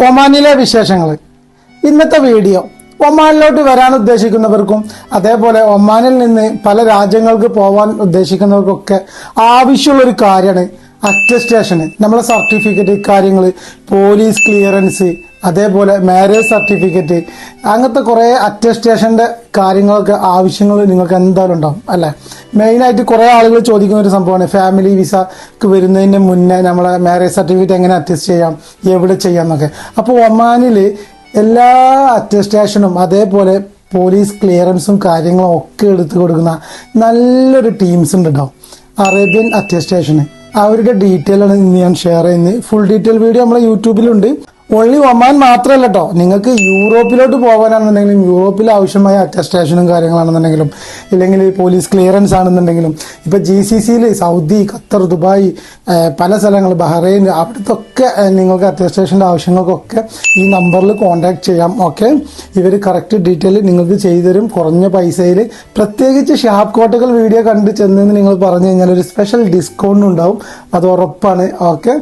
ഒമാനിലെ വിശേഷങ്ങൾ. ഇന്നത്തെ വീഡിയോ ഒമാനിലോട്ട് വരാൻ ഉദ്ദേശിക്കുന്നവർക്കും അതേപോലെ ഒമാനിൽ നിന്ന് പല രാജ്യങ്ങൾക്ക് പോകാൻ ഉദ്ദേശിക്കുന്നവർക്കൊക്കെ ആവശ്യമുള്ളൊരു കാര്യമാണ് അറ്റസ്റ്റേഷന്. നമ്മളെ സർട്ടിഫിക്കറ്റ് കാര്യങ്ങൾ, പോലീസ് ക്ലിയറൻസ്, അതേപോലെ മാരേജ് സർട്ടിഫിക്കറ്റ്, അങ്ങനത്തെ കുറേ അറ്റസ്റ്റേഷൻ്റെ കാര്യങ്ങളൊക്കെ ആവശ്യങ്ങൾ നിങ്ങൾക്ക് എന്തായാലും ഉണ്ടാവും അല്ലേ. മെയിനായിട്ട് കുറേ ആളുകൾ ചോദിക്കുന്ന ഒരു സംഭവമാണ് ഫാമിലി വിസക്ക് വരുന്നതിന് മുന്നേ നമ്മളെ മാരേജ് സർട്ടിഫിക്കറ്റ് എങ്ങനെ അറ്റസ്റ്റ് ചെയ്യാം, എവിടെ ചെയ്യാം എന്നൊക്കെ. അപ്പോൾ ഒമാനിൽ എല്ലാ അറ്റസ്റ്റേഷനും അതേപോലെ പോലീസ് ക്ലിയറൻസും കാര്യങ്ങളും ഒക്കെ എടുത്തു കൊടുക്കുന്ന നല്ലൊരു ടീംസ് ഉണ്ട് കേട്ടോ, അറേബ്യൻ അറ്റസ്റ്റേഷന്. അവരുടെ ഡീറ്റെയിൽ ആണ് ഇന്ന് ഞാൻ ഷെയർ ചെയ്യുന്നത്. ഫുൾ ഡീറ്റെയിൽ വീഡിയോ നമ്മളെ യൂട്യൂബിലുണ്ട്. ഓൺലി ഒമാൻ മാത്രമല്ല കേട്ടോ, നിങ്ങൾക്ക് യൂറോപ്പിലോട്ട് പോകാനാണെന്നുണ്ടെങ്കിലും യൂറോപ്പിൽ ആവശ്യമായ അറ്റസ്റ്റേഷനും കാര്യങ്ങളാണെന്നുണ്ടെങ്കിലും ഇല്ലെങ്കിൽ പോലീസ് ക്ലിയറൻസ് ആണെന്നുണ്ടെങ്കിലും ഇപ്പോൾ GCCയിൽ സൗദി, ഖത്തർ, ദുബായ്, പല സ്ഥലങ്ങൾ, ബഹ്റൈൻ, അവിടുത്തൊക്കെ നിങ്ങൾക്ക് അറ്റസ്റ്റേഷൻ്റെ ആവശ്യങ്ങൾക്കൊക്കെ ഈ നമ്പറിൽ കോൺടാക്ട് ചെയ്യാം. ഓക്കെ, ഇവർ കറക്റ്റ് ഡീറ്റെയിൽ നിങ്ങൾക്ക് ചെയ്തു തരും കുറഞ്ഞ പൈസയിൽ. പ്രത്യേകിച്ച് ഷാപ്പ് കോട്ടകൾ വീഡിയോ കണ്ട് ചെന്നെന്ന് നിങ്ങൾ പറഞ്ഞു കഴിഞ്ഞാൽ ഒരു സ്പെഷ്യൽ ഡിസ്കൗണ്ട് ഉണ്ടാവും, അത് ഉറപ്പാണ്. ഓക്കെ.